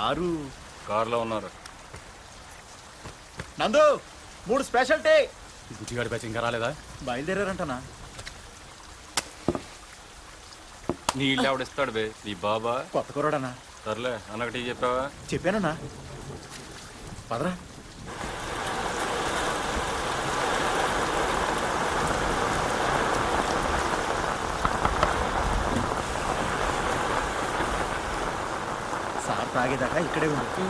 Sir కారులో ఉన్నారు. నందు 3 స్పెషల్ టీ. బుచ్చిగాడి బ్యాచ్ ఇంకా రాలేదా? బయలుదేరారంటనా? నీళ్ళు ఎవడిస్తాడు బే? నీ బాబా? కొత్త కుర్రాడనా? సర్లే అన్నకు టీ చెప్పావా? చెప్పానన్నా. పదరా. సార్ తాగేదాకా ఇక్కడే ఉండు.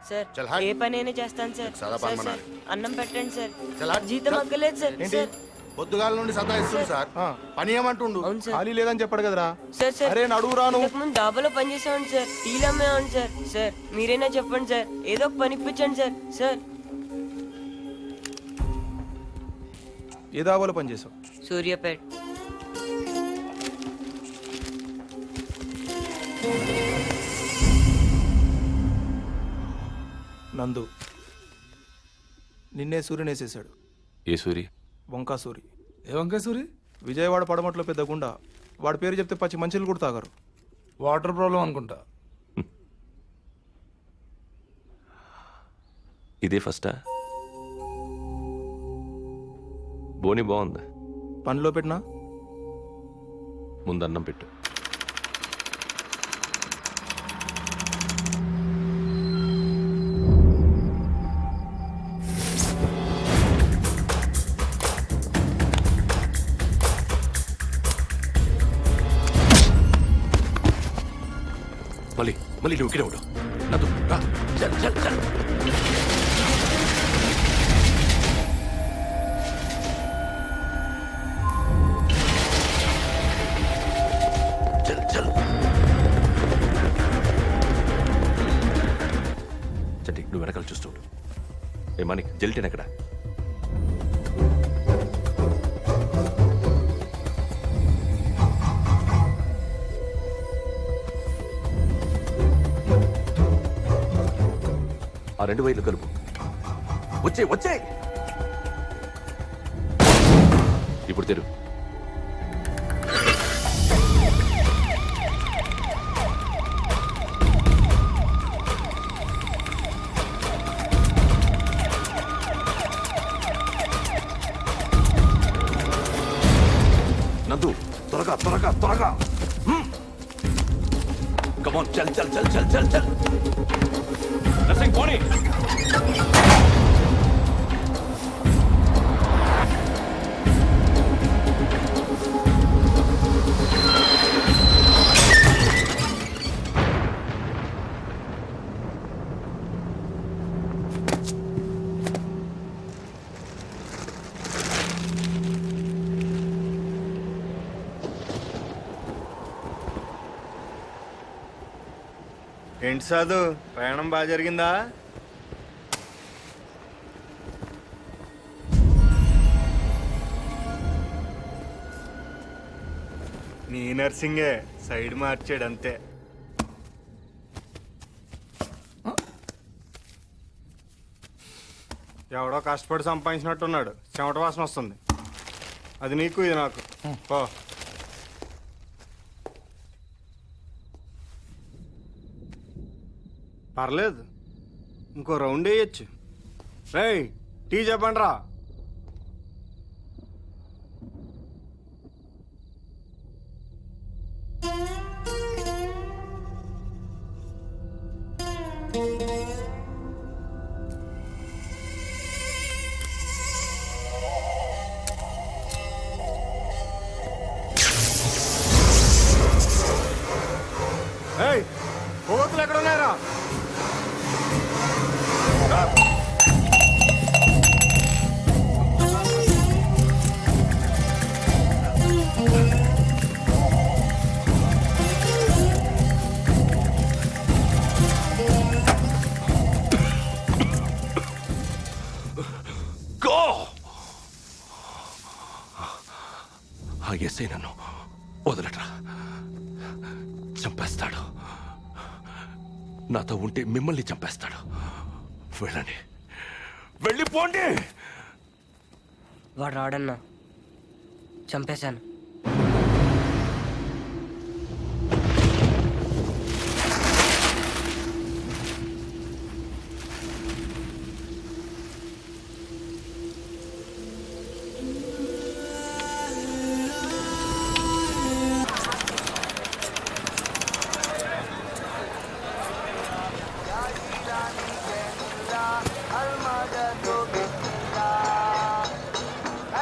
సార్ ఏ పనైనా చేస్తాను సార్. సార్ అన్నం పెట్టండి సార్. జీతం అక్కలేదు సార్. సార్ పొద్దుగాల నుండి సతాయిస్తుంది సార్. పని ఏమంటుండు? ఖాళీ లేదని చెప్పాడు కదరా. సార్ సార్ అరే నడువు రాను. ముందు డాబాలో పని చేసామండి సార్. టీలు అమ్మేవాడి సార్. సార్ మీరైనా చెప్పండి సార్, ఏదో ఒక పని ఇప్పించండి సార్. సార్ ఏ దాబాలో పని చేసావు? సూర్యాపేట్. నందు నిన్నే సూర్యుని వేసేసాడు. ఏ సూరి? వంకా సూరి. ఏ వంకాయ సూరి? విజయవాడ పడమట్లో పెద్ద గుండా. వాడి పేరు చెప్తే పచ్చి మంచిలు కూడా తాగారు. వాటర్ ప్రాబ్లం అనుకుంటా. ఇదే ఫస్టా? బోని బాగుందా? పనిలో పెట్టినా ముందన్నం పెట్టు. మళ్ళీ నువ్వు ఇక్కడే ఉండవు. నదు రా. చల్ చల్ చల్. చల్ చల్. చంటి నువ్వు వెనకాల చూస్తుండు. ఏ మానిక్ జెల్టేన్ ఎక్కడ? ఆ 2 వైర్లు కలుపు. వచ్చే వచ్చే. ఇప్పుడు తెరు. నందు త్వరగా త్వరగా త్వరగా. కమాన్ చల్ చల్ చల్ చల్ చల్ చల్. నర్సింగ్ పోనీ. ఏంటి సాధు, ప్రయాణం బాగా జరిగిందా? నీ నర్సింగే సైడ్ మార్చాడు అంతే. ఎవడో కష్టపడి సంపాదించినట్టున్నాడు. చెమట వాసన వస్తుంది. అది నీకు ఇది నాకు. ఓ పర్లేదు, ఇంకో రౌండ్ వేయచ్చు. రేయ్ టీ చెప్పండి రా. ఆ ఎస్ఐ నన్ను వదలట్రా, చంపేస్తాడు. నాతో ఉంటే మిమ్మల్ని చంపేస్తాడు. వెళ్ళండి, వెళ్ళిపోండి. వాడు రాడన్నా, చంపేశాను.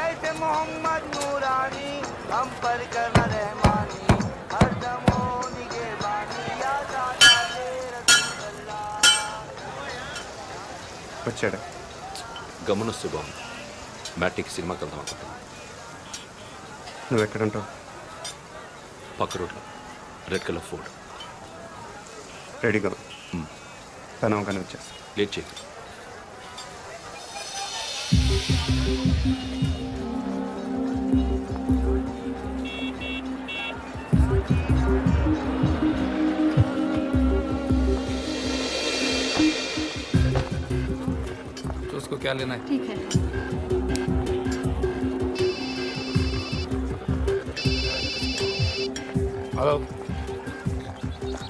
ऐसे मोहम्मद नूरानी हम पर करना रहमानी हर दम हो निगहबानी या ज़ाता रसूल अल्लाह. వచ్చాడు. గమనిస్తూ బాగుంది. మ్యాటిక్ సినిమాకి వెళ్దాం అనుకుంటున్నాను. నువ్వు ఎక్కడుంటావు? పక్క రోడ్లో రెడ్ కలర్ ఫోర్డ్. రెడీగా తను కానీ వచ్చేస్తా. లేట్ చేయకు. तो उसको क्या लेना है? ठीक है. हेलो,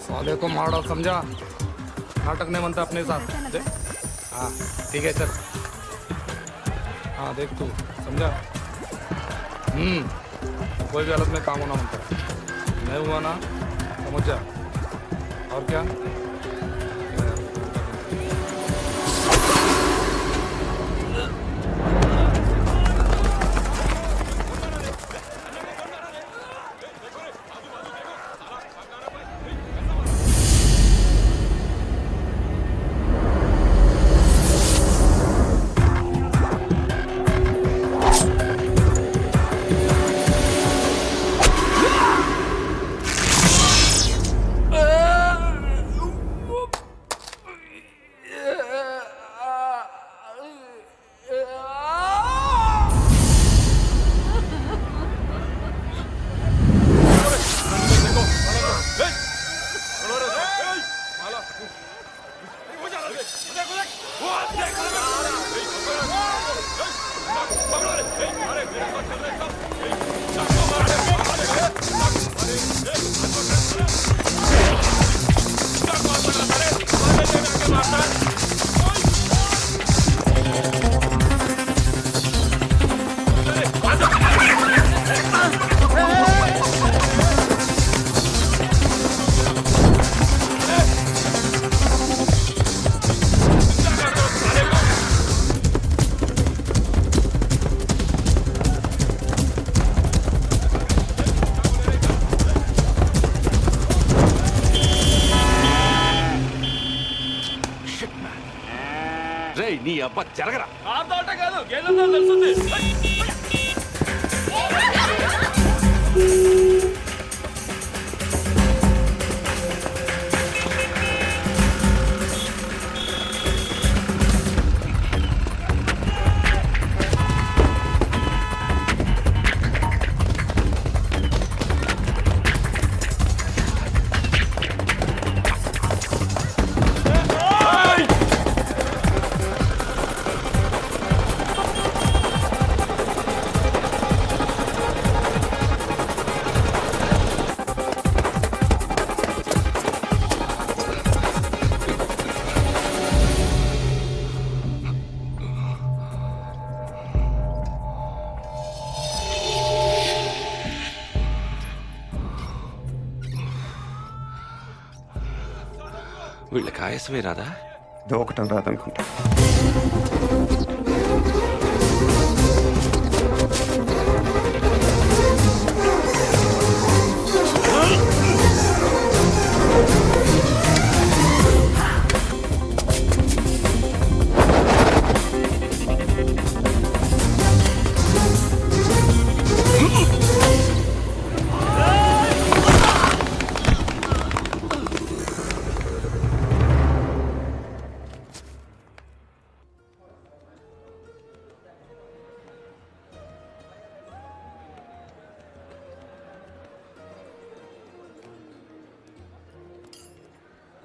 साले को मारो, समझा? नाटक नहीं बनता अपने साथ. हाँ ठीक है सर. हाँ देख तू, समझा? कोई भी हालत में काम होना बनता है. नहीं हुआ ना, समझ जा. और क्या? రేయ్ నీ అబ్బా జరగరా. వీళ్ళకి ఆయాసమే రాదా? దూకటం రాదనుకుంటా.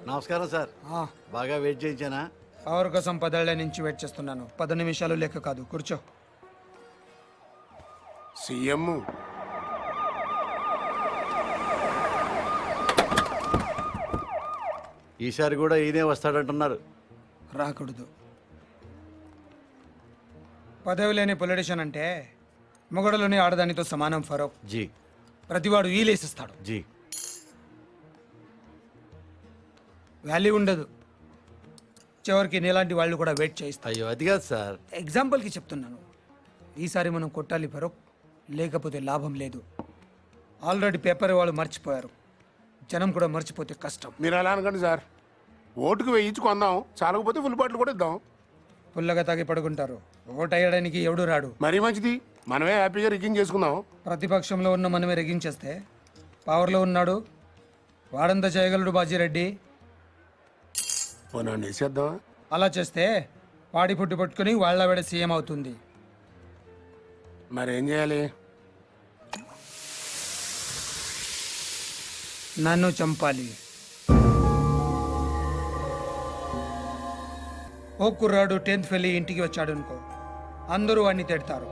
నమస్కారం సార్. బాగా వెయిట్ చేయించానా? పవర్ కోసం 10 ఏళ్ల నుంచి వెయిట్ చేస్తున్నాను. 10 నిమిషాలు లెక్క కాదు. కూర్చో. సీఎం ఈసారి కూడా ఈయనే వస్తాడంటున్నారు. రాకూడదు. పదవి లేని పొలిటీషియన్ అంటే మొగడలోని ఆడదానితో సమానం ఫరూక్. జీ ప్రతివాడు వీలేసిస్తాడు. జీ వాల్యూ ఉండదు. చివరికి నీలాంటి వాళ్ళు కూడా వెయిట్ చేయిస్తారు. అయ్యో అది కాదు సార్. ఎగ్జాంపుల్కి చెప్తున్నాను. ఈసారి మనం కొట్టాలి ఫరూక్, లేకపోతే లాభం లేదు. ఆల్రెడీ పేపర్ వాళ్ళు మర్చిపోయారు. జనం కూడా మర్చిపోతే కష్టం. మీరు అలా అనకండి సార్. ఓటుకు వేయించుకుందాం, చాలకపోతే ఫుల్ బాటిల్ కూడా ఇద్దాం. పుల్లగా తాగి పడుకుంటారు. ఓటు వేయడానికి ఎవడు రాడు. మరీ మంచిది, మనమే హ్యాపీగా రిగ్గింగ్ చేసుకుందాం. ప్రతిపక్షంలో ఉన్న మనమే రెగించేస్తే పవర్లో ఉన్నాడు వాడంతా చేయగలడు బాజీరెడ్డి. పోనా వేసేద్దాం. అలా చేస్తే వాడి పుట్టి పట్టుకుని వాళ్ళ వేడ సీఎం అవుతుంది. మరేం చేయాలి? నన్ను చంపాలి. ఓ కుర్రాడు 10th ఫెయిల్ అయ్యి ఇంటికి వచ్చాడు అనుకో, అందరూ వాడిని తిడతారు.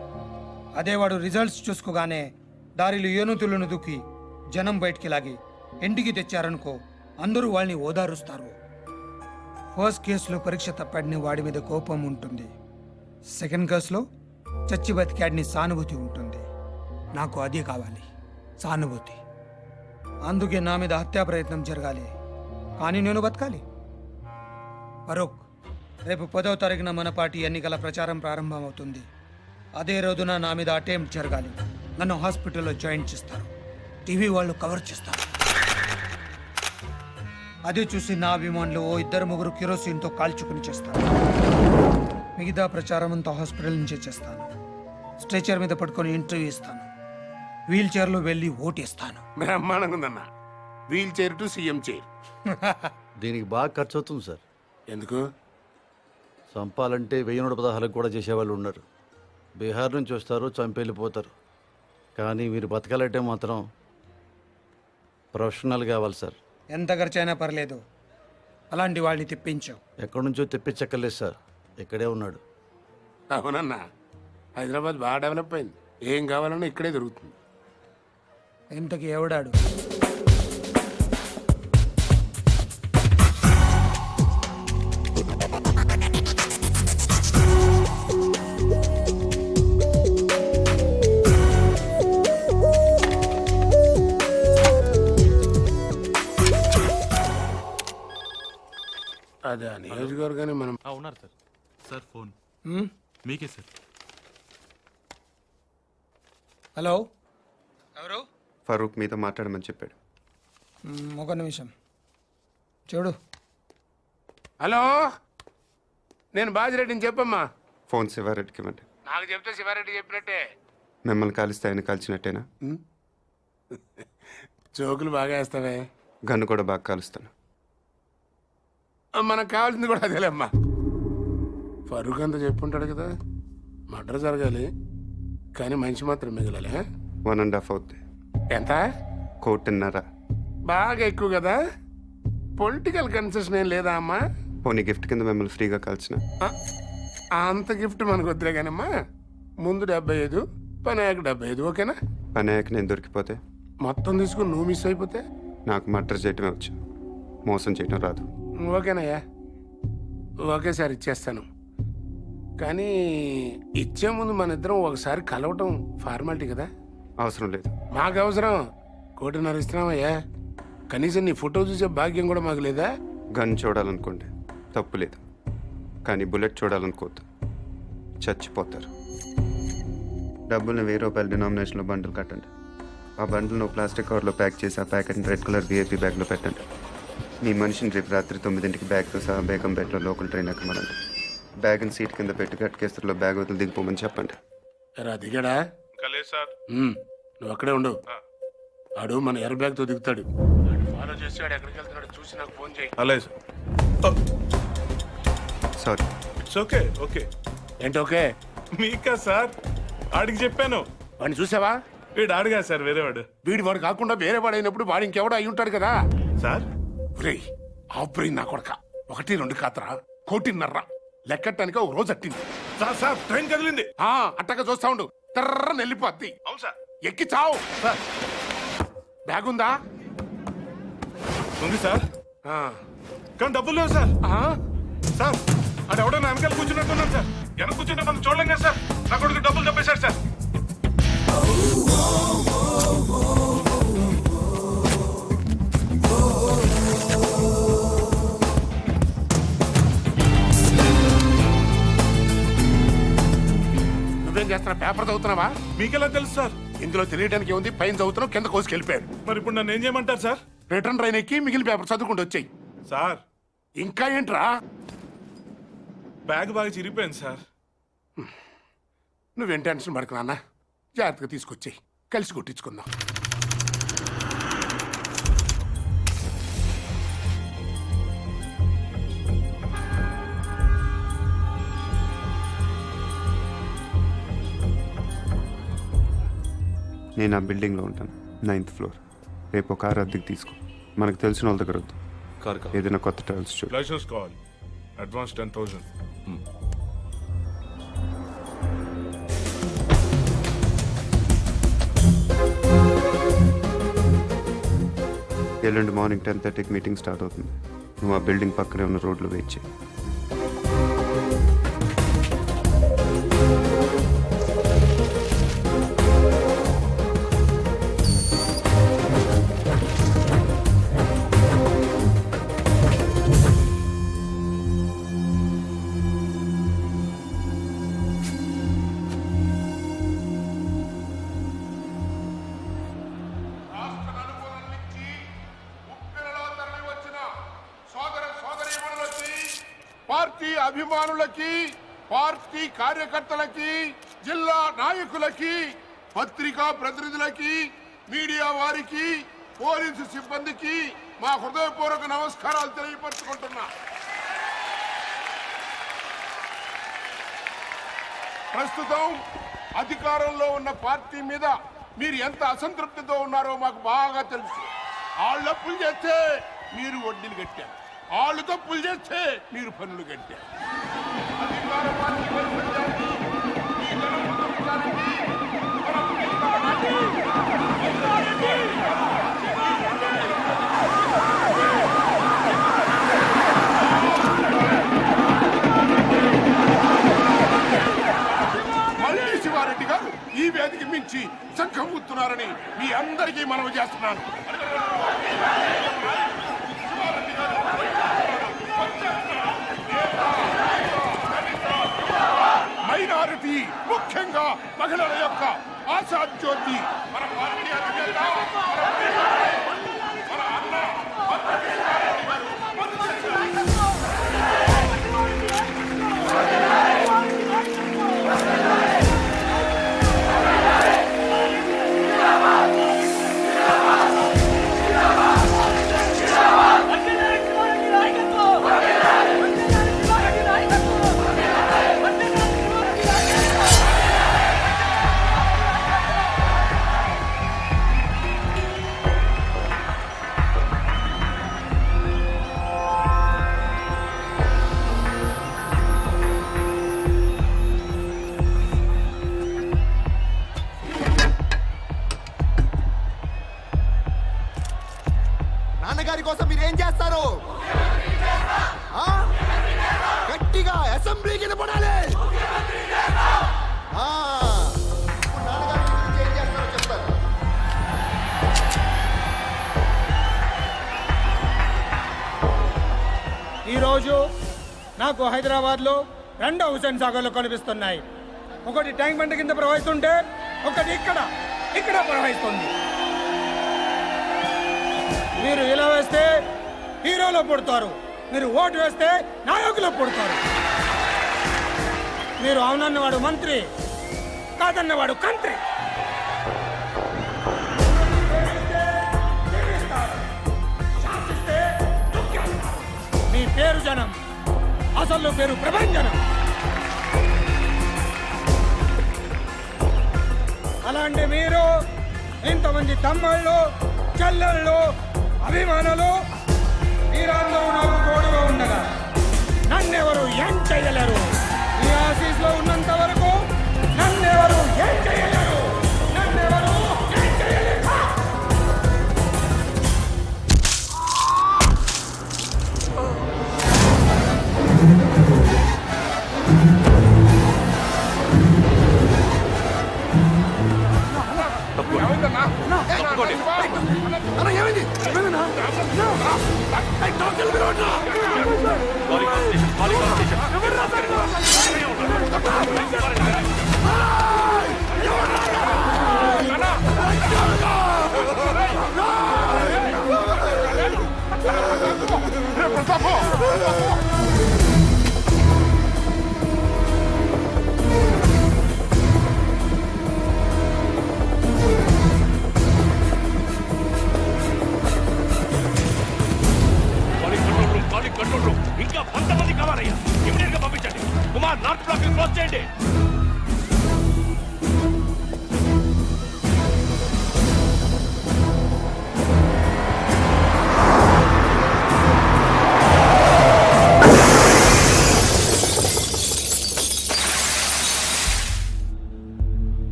అదే వాడు రిజల్ట్స్ చూసుకోగానే దారిలో ఏనుతులను దుక్కి జనం బయటికి లాగి ఇంటికి తెచ్చారనుకో, అందరూ వాళ్ళని ఓదారుస్తారు. ఫస్ట్ కేసులో పరీక్ష తప్పాడిని వాడి మీద కోపం ఉంటుంది. సెకండ్ కేసులో చచ్చి బతికాడిని సానుభూతి ఉంటుంది. నాకు అదే కావాలి, సానుభూతి. అందుకే నా మీద హత్యా ప్రయత్నం జరగాలి, కానీ నేను బతకాలి. ఫరూక్, రేపు 10వ తారీఖున మన పార్టీ ఎన్నికల ప్రచారం ప్రారంభమవుతుంది. అదే రోజున నా మీద అటెంప్ట్ జరగాలి. నన్ను హాస్పిటల్లో జాయిన్ చేస్తారు. టీవీ వాళ్ళు కవర్ చేస్తారు. అది చూసి నా అభిమానులు 2-3 కిరోసిన్తో కాల్చుకుని చేస్తారు. మిగతా ప్రచారం అంతా హాస్పిటల్ నుంచే చేస్తాను. స్ట్రెచర్ మీద పట్టుకొని ఇంటర్వ్యూ ఇస్తాను. వీల్ చైర్లో వెళ్ళి ఓటేస్తాను. బ్రహ్మాండంగా ఉందన్న. Wheelchair to CM chair. దీనికి బాగా ఖర్చు అవుతుంది సార్. ఎందుకు? చంపాలంటే 1116 కూడా చేసేవాళ్ళు ఉన్నారు. బీహార్ నుంచి వస్తారు, చంపెళ్ళిపోతారు. కానీ మీరు బతకాలంటే మాత్రం ప్రొఫెషనల్ కావాలి సార్. ఎంత ఖర్చైనా పర్లేదు, అలాంటి వాళ్ళని తెప్పించావు. ఎక్కడి నుంచో తెప్పించక్కర్లేదు సార్, ఇక్కడే ఉన్నాడు. అవునన్నా, హైదరాబాద్ బాగా డెవలప్ అయింది. ఏం కావాలన్నా ఇక్కడే దొరుకుతుంది. ఇంతకి ఎవడాడు? అదే నియోజకవర్గాన్ని మనం ఉన్నారు సార్. సార్ ఫోన్ హ్మ్? మీకే సార్. హలో, ఎవరు? ఫరూక్ మీతో మాట్లాడమని చెప్పాడు. ఒక నిమిషం చూడు. హలో, నేను బాజిరెడ్డిని చెప్పమ్మా. ఫోన్ శివారెడ్డికి ఇవ్వండి. నాకు చెప్తే శివారెడ్డి చెప్పినట్టే. మిమ్మల్ని కాలిస్తే ఆయన కాల్చినట్టేనా? జోకులు బాగా వేస్తావే. గన్ను కూడా బాగా కాలుస్తాను. మనకు కావాల్సింది కూడా అదేలేమ్మా. ఫరూక్ అంతా చెప్పుంటాడు కదా, మర్డర్ జరగాలి కానీ మనిషి మాత్రం మిగలాలి. 1.5 అవుద్ది. ఎంత? 1.5. బాగా ఎక్కువ కదా. పొలిటికల్ కన్సెషన్ ఏం లేదా అమ్మా? పోనీ గిఫ్ట్ కింద మిమ్మల్ని ఫ్రీగా కాల్చిన. అంత గిఫ్ట్ మనకు వద్దులే కానమ్మా. ముందు 75, పని అయ్యాక 75, ఓకేనా? పని అయ్యాక నేను దొరికిపోతే, మొత్తం తీసుకుని నువ్వు మిస్ అయిపోతే నాకు మర్డర్ చేయటమే వచ్చు, మోసం చేయటం రాదు. ఓకేనయ్యా, ఓకే సార్, ఇచ్చేస్తాను. కానీ ఇచ్చే ముందు మన ఇద్దరం ఒకసారి కలవటం ఫార్మాలిటీ కదా. అవసరం లేదు. మాకు అవసరం. 1.5 ఇస్తున్నామయ్యా. కనీసం నీ ఫోటో చూసే భాగ్యం కూడా మాకు లేదా? గన్ చూడాలనుకోండి, తప్పు లేదు. కానీ బుల్లెట్ చూడాలనుకోవద్దు, చచ్చిపోతారు. డబ్బుల్ని 1000 రూపాయల డినామినేషన్లో బండిల్ కట్టండి. ఆ బండిల్ను ప్లాస్టిక్ కవర్లో ప్యాక్ చేసి ఆ ప్యాకెట్ని రెడ్ కలర్ VIP బ్యాగ్లో పెట్టండి. మీ మనిషిని రేపు రాత్రి 9ంటికి బ్యాగ్తో సహా బేగంపేటలో లోకల్ ట్రైన్ ఎక్కమనండి. బ్యాగ్ని సీట్ కింద పెట్టి గట్కేస్తులో బ్యాగ్ వదిలి దిగిపోమని చెప్పండి. రా దిగాడా? నువ్వు అక్కడే ఉండు. ఆడు మన ఎయిర్ బ్యాగ్తో దిగుతాడు. ఫాలో చేసి వాడు ఎక్కడికి వెళ్తున్నాడు చూసి నాకు ఫోన్ చేయి. అలాగే sir. Sorry. It's okay. Okay ఏంటి ఓకే? మీకా సార్? ఆడికి చెప్పాను. వాడిని చూసావా? వీడు ఆడుగా సార్, వేరేవాడు. వాడు కాకుండా వేరే వాడు అయినప్పుడు వాడు ఇంకెవడో అయి ఉంటాడు కదా సార్. రేయ్, ఆబ్రెయిన్ నా కొడక 1-2 కాతరా 1.5 లెక్కటానికి ఒక రోజు అట్టింది. సార్ సార్ ట్రైన్ కదిలింది. అట్టగా చూస్తా ఉండు, తర్రని వెళ్ళిపోద్ది. అవును సార్. ఎక్కి చావు. సార్ బ్యాగ్ ఉందా? ఉంది సార్, ఆ. కానీ డబ్బులు లేవు సార్. ఆ? సార్ అది ఎవడో నా వెనకాల కూర్చున్నట్టున్నాడు సార్. వెనక కూర్చుంటే మనం చూడలేం కదా సార్. నా కొడుకు డబ్బులు తప్పేశాడు సార్. నువ్వేం చేస్తున్నా? పేపర్ చదువుతున్నావా? మీకెలా తెలుసు సార్? ఇందులో తెలియడానికి ఉంది, పైన చదువుతున్నావు, కింద కోసుకెళ్ళిపోయాడు. మరి ఇప్పుడు నన్ను ఏం చేయమంటారు సార్? రిటర్న్ ట్రైన్ ఎక్కి మిగిలిన పేపర్ చదువుకుంటూ వచ్చాయి. సార్ ఇంకా ఏంట్రా? బ్యాగ్ బాగా చిరిగిపోయింది సార్. నువ్వేం టెన్షన్ పడకు నాన్న, జాగ్రత్తగా తీసుకొచ్చాయి, కలిసి కొట్టించుకుందాం. నేను ఆ బిల్డింగ్లో ఉంటాను, 9th floor. రేపు ఒక కారు అద్దెకి తీసుకో. మనకు తెలిసిన వాళ్ళ దగ్గర వద్దు. కారు ఏదైనా కొత్త ట్రావెల్స్ చూడు. లైసెన్స్ కావాలి, అడ్వాన్స్ 10,000. ఎల్లుండి మార్నింగ్ 10:30కి మీటింగ్ స్టార్ట్ అవుతుంది. నువ్వు ఆ బిల్డింగ్ పక్కనే ఉన్న రోడ్లో వెయిట్ చేయి. పార్టీ అభిమానులకి, పార్టీ కార్యకర్తలకి, జిల్లా నాయకులకి, పత్రికా ప్రతినిధులకి, మీడియా వారికి, పోలీసు సిబ్బందికి మా హృదయపూర్వక నమస్కారాలు తెలియపరుచుకుంటున్నా. ప్రస్తుతం అధికారంలో ఉన్న పార్టీ మీద మీరు ఎంత అసంతృప్తితో ఉన్నారో మాకు బాగా తెలుసు. వాళ్ళ అప్పులు చేస్తే మీరు వడ్డీలు కట్టారు, వాళ్ళు తప్పులు చేస్తే మీరు పన్నులు కట్టారు. అధికార పార్టీ వైఫల్యాన్ని ఈ జనం ముందుంచడానికి మనం మళ్ళీ శివారెడ్డి గారు ఈ వేదిక మించి చక్కబుతున్నారని మీ అందరికీ మనవి చేస్తున్నాను. మైనారిటీ, ముఖ్యంగా మహిళల యొక్క ఆశా జ్యోతి మన పార్టీ అధినేత, మన అన్న నాన్నగారి కోసం మీరేం చేస్తారు? గట్టిగా అసెంబ్లీకి పడాలి. నాన్నగారి గురించి ఏం చేస్తారో చెప్తారు. ఈరోజు నాకు హైదరాబాద్లో 2 హుసేన్ సాగర్లు కనిపిస్తున్నాయి. ఒకటి ట్యాంక్ బండ్ కింద ప్రవహిస్తుంటే, ఒకటి ఇక్కడ ప్రవహిస్తుంది. మీరు ఇలా వేస్తే హీరోలో పుడతారు, మీరు ఓటు వేస్తే నాయకులు పుడతారు. మీరు అవునన్నవాడు మంత్రి, కాదన్నవాడు కంత్రి. మీ పేరు జనం, అసలు పేరు ప్రభంజనం. అలాంటి మీరు ఇంతమంది తమ్ముళ్ళు, చెల్లెళ్ళు, అభిమానులు మీరందరూ నాకు తోడుగా ఉండగా నన్నెవరు ఏం చేయలేరు. ఈ ఆఫీస్లో ఉన్నంత వరకు నన్నెవరు ఏం చేయలేరు. నన్నెవరు ఏం చేయలేరు. ఇంకా 100 మంది కావాలయ్యా. ఇమీడియట్ గా పంపించండి. కుమార్ నార్త్ బ్లాక్ క్లోజ్ చేయండి.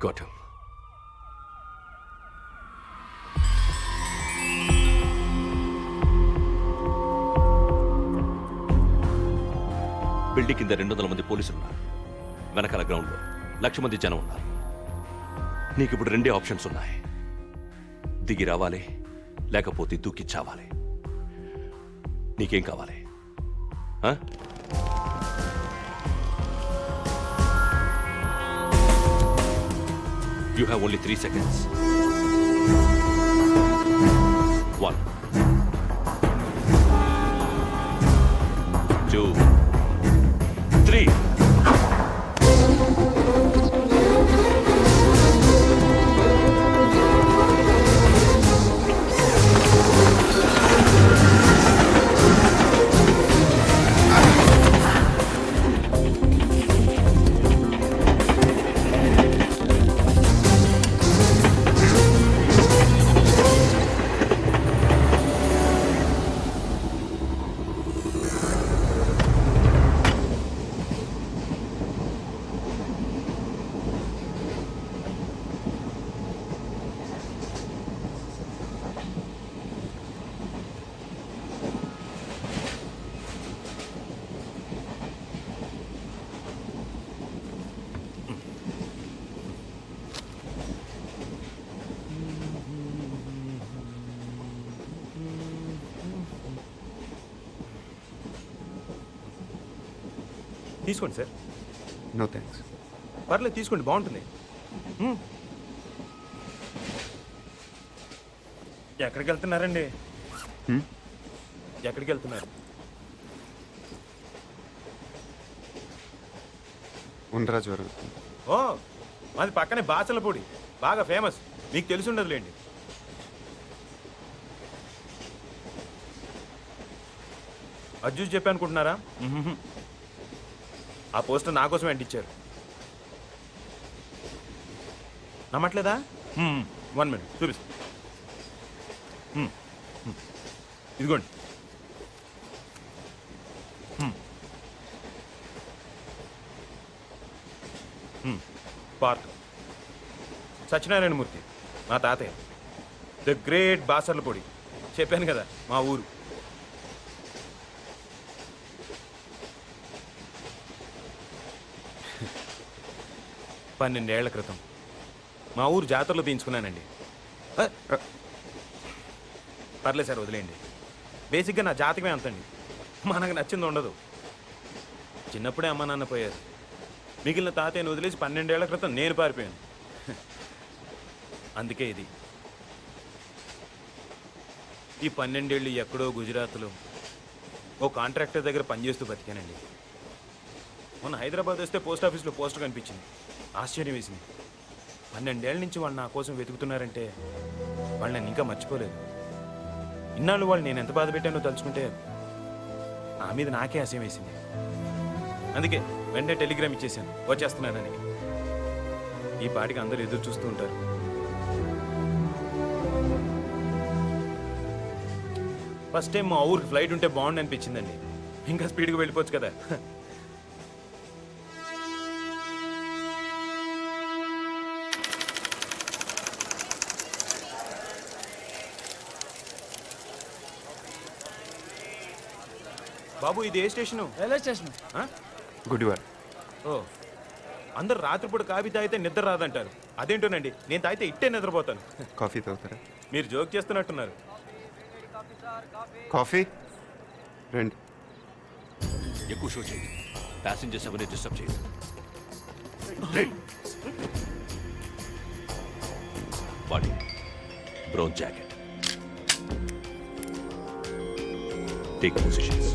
Got him. బిల్డింగ్ కింద 200 మంది పోలీసులు ఉన్నారు. వెనకాల గ్రౌండ్లో 1,00,000 మంది జనం ఉన్నారు. నీకు ఇప్పుడు 2 ఆప్షన్స్ ఉన్నాయి. దిగి రావాలి, లేకపోతే దూకి చావాలి. నీకేం కావాలి? You have only 3 seconds. 1, 2, 3. తీసుకోండి సార్. No thanks. పర్లేదు తీసుకోండి, బాగుంటుంది. ఎక్కడికి వెళ్తున్నారండి? ఎక్కడికి వెళ్తున్నారు? ఉండరాజవరం. ఓ, మాది పక్కనే బాచలపూడి, బాగా ఫేమస్. మీకు తెలిసి ఉండదులేండి. అది చూసి చెప్పి అనుకుంటున్నారా? ఆ పోస్టర్ నా కోసం అంటించారు. నమ్మట్లేదా? 1 మినిట్ చూపిస్తా. ఇదిగోండి. పార్క్ సత్యనారాయణమూర్తి మా తాతయ్య, ద గ్రేట్ బాసర్లపూడి. చెప్పాను కదా మా ఊరు. పన్నెండేళ్ల క్రితం మా ఊరు జాతరలో తీయించుకున్నానండి. పర్లేదు సార్, వదిలేయండి. బేసిక్గా నా జాతకమే అంతండి. మనకు నచ్చింది ఉండదు. చిన్నప్పుడే అమ్మ నాన్న పోయారు. మిగిలిన తాతయ్యను వదిలేసి 12 ఏళ్ల క్రితం నేను పారిపోయాను. అందుకే ఇది. ఈ 12 ఏళ్ళు ఎక్కడో గుజరాత్లో ఓ కాంట్రాక్టర్ దగ్గర పనిచేస్తూ బతికానండి. మొన్న హైదరాబాద్ వస్తే పోస్ట్ ఆఫీస్లో పోస్టర్ కనిపించింది. ఆశ్చర్యం వేసింది. 12 ఏళ్ళ నుంచి వాళ్ళు నా కోసం వెతుకుతున్నారంటే వాళ్ళు నన్ను ఇంకా మర్చిపోలేదు. ఇన్నాళ్ళు వాళ్ళు నేను ఎంత బాధ పెట్టానో తలుచుకుంటే ఆ మీద నాకే అసహ్యం వేసింది. అందుకే వెంటనే టెలిగ్రామ్ ఇచ్చేసాను వచ్చేస్తున్నానని. ఈ పాటికి అందరూ ఎదురు చూస్తూ ఉంటారు. ఫస్ట్ టైం మా ఊరికి ఫ్లైట్ ఉంటే బాగుండు అనిపించిందండి. ఇంకా స్పీడ్గా వెళ్ళిపోవచ్చు కదా. బాబు ఇది ఏ స్టేషను? Railway station. గుడివాడ. ఓ, అందరు రాత్రిపూట కాఫీ తాగితే నిద్ర రాదంటారు. అదేంటోనండి, నేను తాగితే ఇట్టే నిద్రపోతాను. కాఫీ తాగుతారా? మీరు జోక్ చేస్తున్నట్టున్నారు. కాఫీ రండి. ఎక్కువ షో చేయి. ప్యాసింజర్స్ ఎవరిని డిస్టర్బ్ చేయదు. Body brown jacket. Take positions.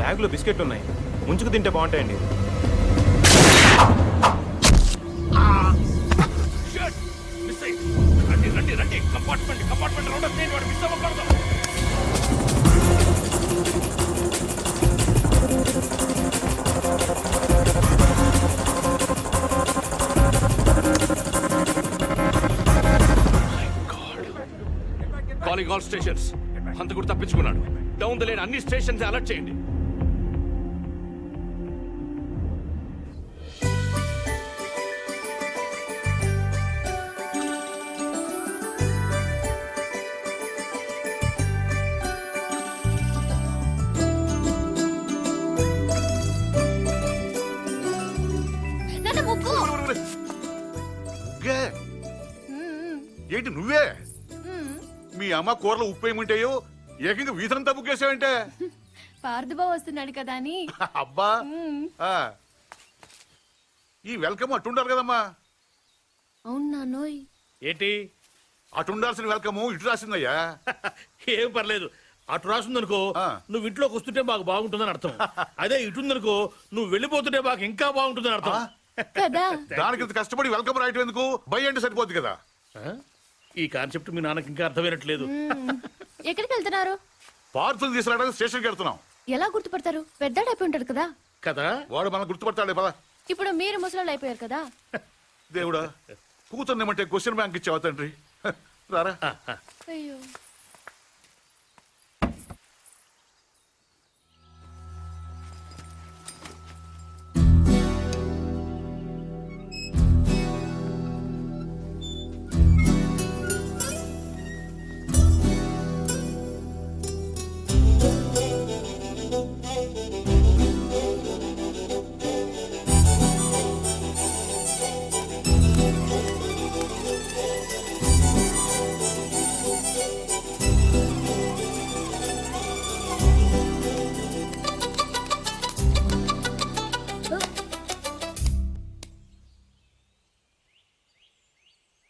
బ్యాగ్లో బిస్కెట్లు ఉన్నాయి, ముంచుకు తింటే బాగుంటాయండి. Calling all stations. హంతకుడు తప్పించుకున్నాడు. డౌన్ ద లేన్ అన్ని స్టేషన్స్ అలర్ట్ చేయండి. ఏంటి నువ్వే? మీ అమ్మ కూరలో ఉప్పు ఏముంటాయో ఏకంగా వీధంతా బుక్కేసావంటే. పార్థబాబు వస్తున్నాడు కదా అని. అబ్బా, ఈ వెల్కమ్ అట్టుండాలి కదమ్మా. అవునా? ఏంటి అటుండాల్సిన వెల్కమ్ ఇటు రాసిందయ్యా? ఏం పర్లేదు. అటు రాసిందనుకో నువ్వు ఇంట్లోకి వస్తుంటే మాకు బాగుంటుందని అర్థం. అదే ఇటుందనుకో నువ్వు వెళ్ళిపోతుంటే మాకు ఇంకా బాగుంటుందని అర్థం కదా. దానికి ఇంత కష్టపడి వెల్కమ్ రాయటం ఎందుకు? బై అంటే సరిపోద్ది కదా. ఈ కాన్సెప్ట్ మీ నాన్నకి ఇంకా అర్థమైనట్లేదు. ఎక్కడికి వెళ్తున్నారు? పార్సల్ తీసుకురావడానికి స్టేషన్కి వెళ్తున్నాం. ఎలా గుర్తుపడతారు? పెద్దాడైపోయి ఉంటాడు కదా. కదా, వాడు మనం గుర్తుపడతాడే పద. ఇప్పుడు మీరు ముసలాళ్ళు అయిపోయారు కదా. దేవుడా, కూతుర్నేమంటే క్వశ్చన్ బ్యాంక్ ఇచ్చావా తండ్రి? రారా. అయ్యో,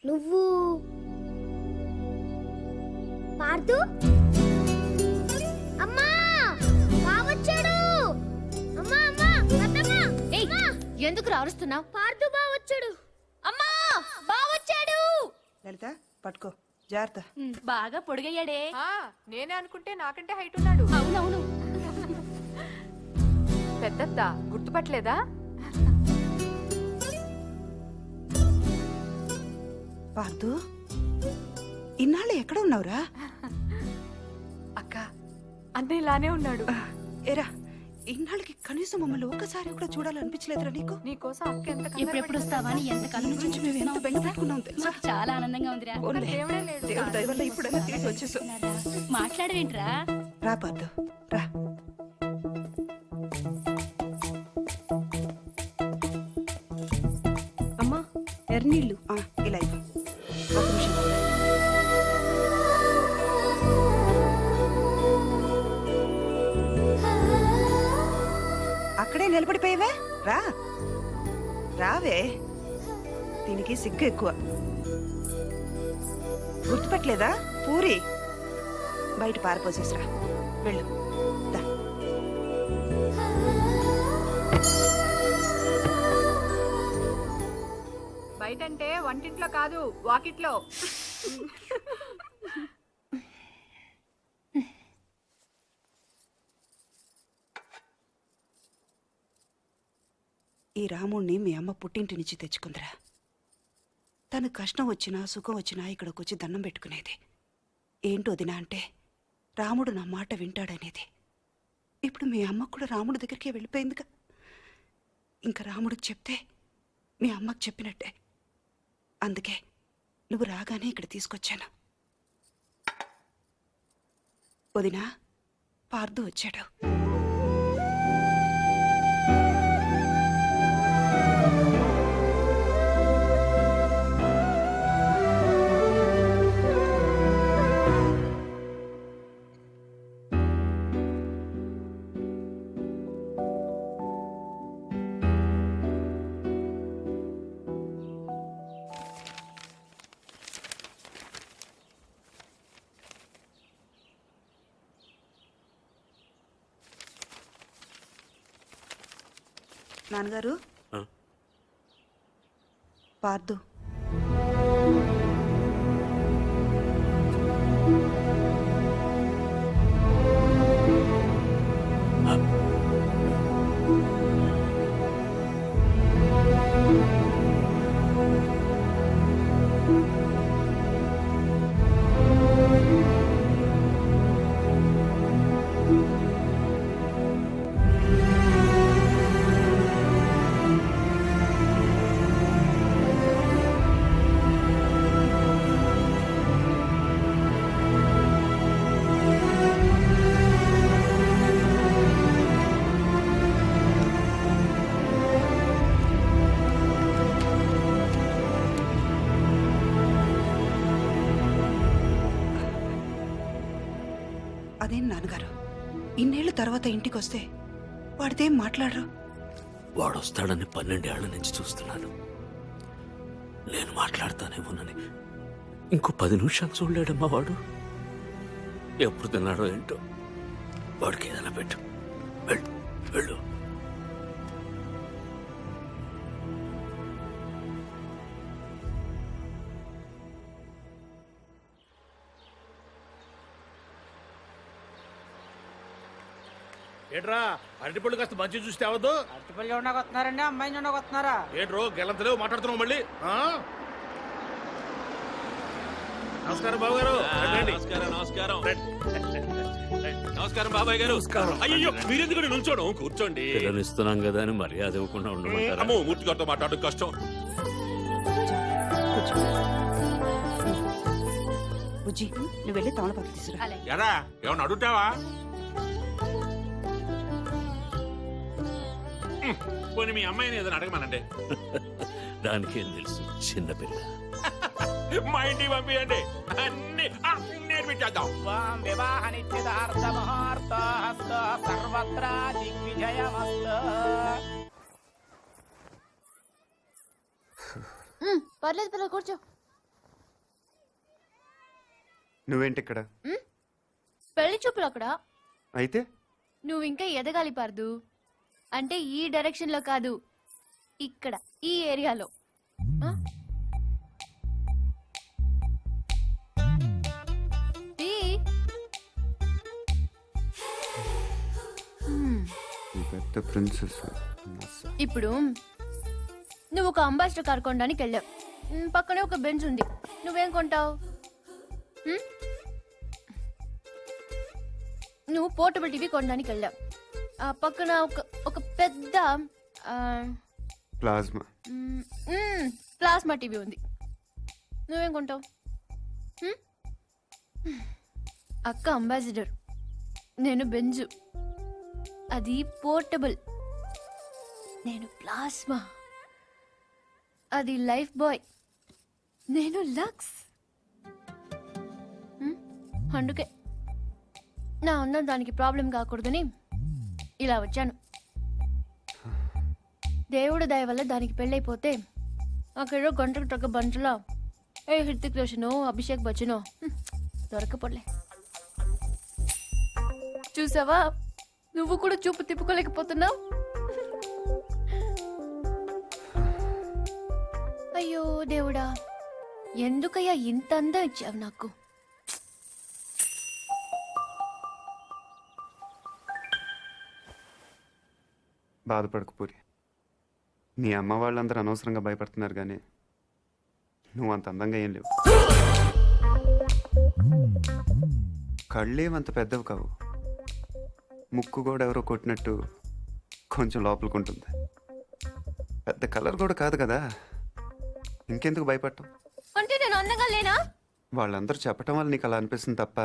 నువ్వు పార్దు? అమ్మా బావొచ్చాడు. అమ్మా అమ్మా అత్తమ్మ. ఏయ్, ఎందుకు అరుస్తున్నావు? పార్దు బావొచ్చాడు. అమ్మా, బావొచ్చాడు. లలిత పట్టుకో, జాగ్రత్త. బాగా పొడిగయ్యాడే. నేనే అనుకుంటే నాకంటే హైట్ ఉన్నాడు. అవునవును. పెద్దత్త గుర్తుపట్టలేదా? పార్దు, ఇన్నాళ్ళు ఎక్కడ ఉన్నావురా? అక్క, అన్నయ్య ఇలానే ఉన్నాడు. ఏరా, ఇన్నాళ్ళకి కనీసం మమ్మల్ని ఒక్కసారి కూడా చూడాలనిపించలేదురా నీకు? నీకోసం అక్క ఎంత ఎప్పుడెప్పుడు వస్తావా అని ఎంత కాలం గురించి మేము ఎంత బెంగ పెట్టుకున్నాం తెలుసా? చాలా ఆనందంగా ఉందిరా. దేవుడి దయ వల్ల ఇప్పుడైనా తిరిగి వచ్చేసాం. మాట్లాడవేంట్రా? రా పార్దు, రా. అమ్మా, ఎర్నీళ్ళు ఇలా ఇవ్వు. నిలబడిపోయావే రా రావే. దీనికి సిగ్గు ఎక్కువ. గుర్తుపట్టలేదా పూరి? బయట పారిపోసేసిరా. వెళ్ళు దా. బయటంటే వంటింట్లో కాదు, వాకిట్లో. ఈ రాముణ్ణి మీ అమ్మ పుట్టింటి నుంచి తెచ్చుకుందిరా. తను కష్టం వచ్చినా సుఖం వచ్చినా ఇక్కడికి వచ్చి దండం పెట్టుకునేది. ఏంటో వదినా అంటే రాముడు నా మాట వింటాడనేది. ఇప్పుడు మీ అమ్మ కూడా రాముడి దగ్గరికి వెళ్ళిపోయిందిగా. ఇంకా రాముడికి చెప్తే మీ అమ్మకు చెప్పినట్టే. అందుకే నువ్వు రాగానే ఇక్కడ తీసుకొచ్చాను. వదినా, పార్దు వచ్చాడు. నాన్నగారు, పార్దు. అదేం నాన్నగారు, ఇన్నేళ్ళ తర్వాత ఇంటికి వస్తే వాడితేం మాట్లాడరు? వాడొస్తాడని 12 ఏళ్ల నుంచి చూస్తున్నాను. నేను మాట్లాడతానేమోనని ఇంకో 10 నిమిషాలు చూడలేడమ్మా వాడు. ఎప్పుడు తిన్నాడో ఏంటో. వాడికి ఏదైనా పెట్టు. వెళ్ళు వెళ్ళు. ఏట్రా అరటిపళ్ళు కాస్త మంచి చూస్తే అవద్దు. అరటిపల్లి ఉండకొస్తున్నారండి, అమ్మాయి ఉండకొస్తున్నారా? ఏట్రో గెలంతలేవు మాట్లాడుతున్నావు మళ్ళీ. నమస్కారం బాబు గారు. నమస్కారం నమస్కారం బాబాయ్ గారు. అయ్యో మీరెందుకు నిల్చోడం? కూర్చోండి. పిల్లనిస్తున్నాం కదా అని మర్యాద ఇవ్వకుండా ఉండమంటారా? అమ్మో మూర్తి గారితో మాట్లాడడం కష్టం. బుజ్జి, నువ్వు వెళ్ళి తమలపాకు తీసుకురా. ఎరా ఏమన్నా అడుగుతావా? పోనీ మీ అమ్మాయిని ఏదైనా అడగమనండి. దానికేం తెలుసు, చిన్నపిల్ల. మా ఇంటికి పంపించండి, అన్ని నేర్పించేద్దాం. వివాహ నిశ్చితార్థ ముహూర్త సర్వత్రా దిగ్విజయమస్తు. పర్లేదు పర్లేదు, కూర్చో. నువ్వేంటి ఇక్కడ? పెళ్లి చూపులు అక్కడ. అయితే నువ్వు ఇంకా ఎదగాలి పార్దు. అంటే ఈ డైరెక్షన్ లో కాదు, ఇక్కడ ఈ ఏరియాలో. పెద్ద ప్రిన్సెస్. ఇప్పుడు నువ్వు ఒక అంబాసిడర్ కార్ కొనడానికి వెళ్ళావు. పక్కనే ఒక బెంచ్ ఉంది. నువ్వేం కొంటావు? నువ్వు పోర్టబుల్ టీవీ కొనడానికి వెళ్ళావు. ఆ పక్కన ఒక పెద్ద ప్లాస్మా టీవీ ఉంది. నువ్వేం కొంటావు? అక్క అంబాసిడర్, నేను బెంజు. అది పోర్టబుల్. నేను ప్లాస్మా. అది లైఫ్ బాయ్. నేను లక్స్. అందుకే నా ఉన్న దానికి ప్రాబ్లం కాకూడదని ఇలా వచ్చాను. దేవుడు దయ వల్ల దానికి పెళ్ళైపోతే అక్కడ గంటకు తగ్గ బంటలో ఏ హృతిక్ రోషనో అభిషేక్ బచ్చనో దొరకపోలే. చూసావా, నువ్వు కూడా చూపు తిప్పుకోలేకపోతున్నావు. అయ్యో దేవుడా, ఎందుకయ్యా ఇంత అందం ఇచ్చావు నాకు? బాధపడకు పూరి. మీ అమ్మ వాళ్ళందరూ అనవసరంగా భయపడుతున్నారు కానీ నువ్వు అంత అందంగా ఏం లేవు. కళ్ళేమంత పెద్దవి కావు. ముక్కు కూడా ఎవరో కొట్టినట్టు కొంచెం లోపలికి పెద్ద కలర్ కూడా కాదు కదా, ఇంకెందుకు భయపడటం? అంటే నేను అందంగా లేనా? వాళ్ళందరూ చెప్పటం వల్ల నీకు అలా అనిపిస్తుంది తప్ప.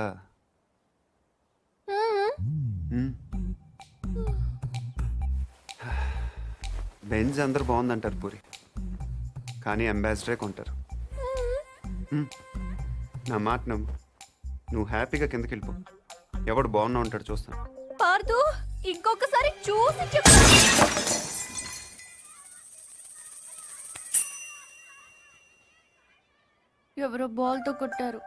బెంజ్ అందరూ బాగుందంటారు పూరి, కానీ అంబాసిడరే కొంటారు. నా మాట నమ్ము, నువ్వు హ్యాపీగా కిందకి వెళ్ళిపో. ఎవడు బాగున్నా ఉంటాడు చూస్తాను. పార్దు, ఇంకొకసారి చూసి చెప్పు. ఎవరో బాల్తో కొట్టారు.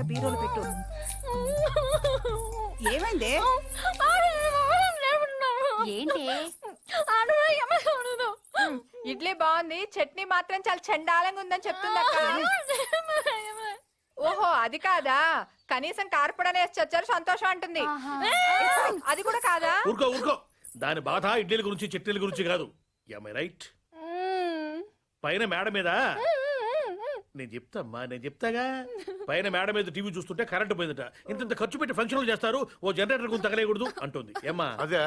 బీరోలు పెట్టు. ఏమైంది? ఏంటి? ఇడ్లీ బాగుంది, చట్నీ మాత్రం చాలా చండాలంగా ఉందని చెప్తుంది అక్క. ఓహో, అది కాదా? కనీసం కార్పొడనే వచ్చారు, సంతోషం అంటుంది. అది కూడా కాదా? ఊరుకో ఊరుకో, దాని బాధ ఇడ్లీల గురించి చట్నీల గురించి కాదు. రైట్? పైన మేడ మీద నేను చెప్తామ్మా, నేను చెప్తాగా. పైన మేడ మీద టీవీ చూస్తుంటే కరెంటు పోయిందట. ఇంత ఖర్చు పెట్టి ఫంక్షన్లు చేస్తారు, ఓ జనరేటర్ గురించి తగలేయకూడదు అంటుంది. ఏమ్మా? అదే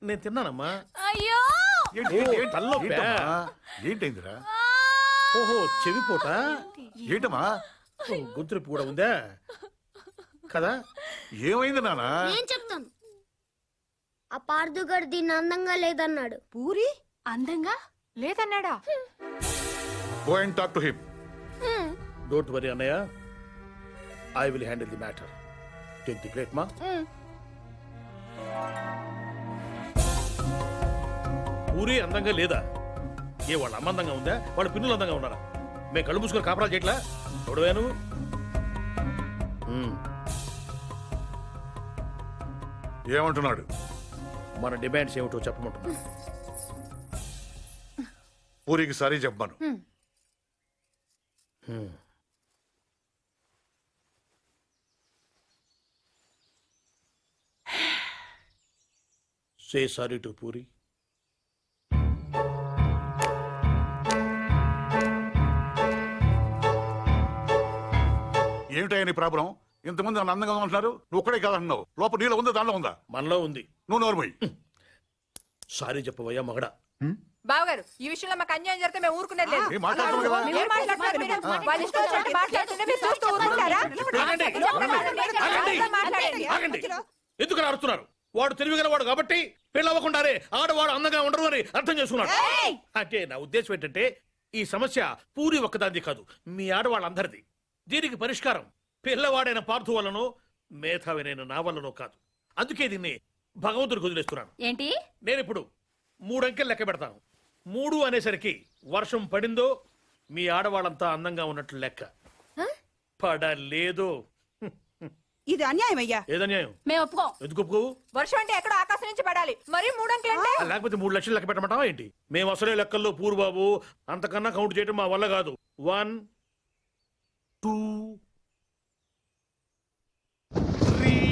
నేను తిన్నానమ్మా. అయ్యో, ఏంటైందిరా? ఓహో, చెవిపోట. ఏంటమ్మా? గొంతునొప్పి కూడా ఉందా కదా? ఏమైంది నాన్న? నేను చెప్తాను. ఆ పార్దుగాడు దీన్ని అందంగా లేదన్నాడు. పూరి అందంగా లేదన్నాడా? Go and talk to him. Don't worry అన్నయ్య, I will handle the matter. Take the plate మా. పూరి అందంగా లేదా? ఏ వాళ్ళ అమ్మ అందంగా ఉందా? వాళ్ళ పిన్నులు అందంగా ఉన్నారా? మేము కళ్ళు మూసుకొని కాపరాలు చేయట్లా? చూడవే నువ్వు. ఏమంటున్నాడు? మన డిమాండ్స్ ఏమిటో చెప్పమంటున్నా. పూరికి సారీ చెప్పాను. Say sorry to Puri. ఏమిటయ్యా నీ ప్రాబ్లం? ఇంతమంది నన్ను అందంగా ఉంటున్నారు, నువ్వు ఒక్కడే కాదంటున్నావు. లోపల నీలో ఉందా, దాంట్లో ఉందా? మనలో ఉంది. నువ్వు నోరుమోయ్. సారీ చెప్పవయ్యా మగడా. బావగారు, ఈ విషయంలో మాకు అన్యాయం జరిగితే మేము ఊరుకునేది లేదు. ఏం మాట్లాడుతున్నావు కదా? ఏం మాట్లాడుతున్నారు మీరు? వాళ్ళ ఇష్టం వచ్చినట్టు మాట్లాడుతుంటే మీరు చూస్తూ ఊరుకుంటారా? ఆగండి. ఎందుకు అరుస్తున్నారు? వాడు తెలివిగల వాడు కాబట్టి పెళ్ళవ్వకుండానే ఆడవాడు అందంగా ఉండరు అని అర్థం చేసుకున్నాడు. అంటే నా ఉద్దేశం ఏంటంటే, ఈ సమస్య పూరి ఒక్కదాంది కాదు, మీ ఆడవాళ్ళందరిది. దీనికి పరిష్కారం పిల్లవాడైన పార్థు వల్లనో మేధావినైన నా వల్లనో కాదు. అందుకే దీన్ని భగవంతుడికి వదిలేస్తున్నాను. ఏంటి? నేను ఇప్పుడు 3 అంకెలు లెక్క పెడతాను. 3 అనేసరికి వర్షం పడిందో మీ ఆడవాళ్ళంతా అందంగా ఉన్నట్లు లెక్క. పడలేదు. ఇది అన్యాయం అయ్యా. ఏదన్యాయం? మేము ఒప్పుకో. ఎందుకు ఒప్పుకోవు? వర్షం అంటే ఎక్కడో ఆకాశం నుంచి పడాలి, మరి 3 అంకెలు అంటే? లేకపోతే 3 లక్షలు లెక్క పెట్టమంటావా ఏంటి? మేము అసలే లెక్కల్లో పూర్బాబు, అంతకన్నా కౌంట్ చేయడం మా వల్ల కాదు. 1 2 3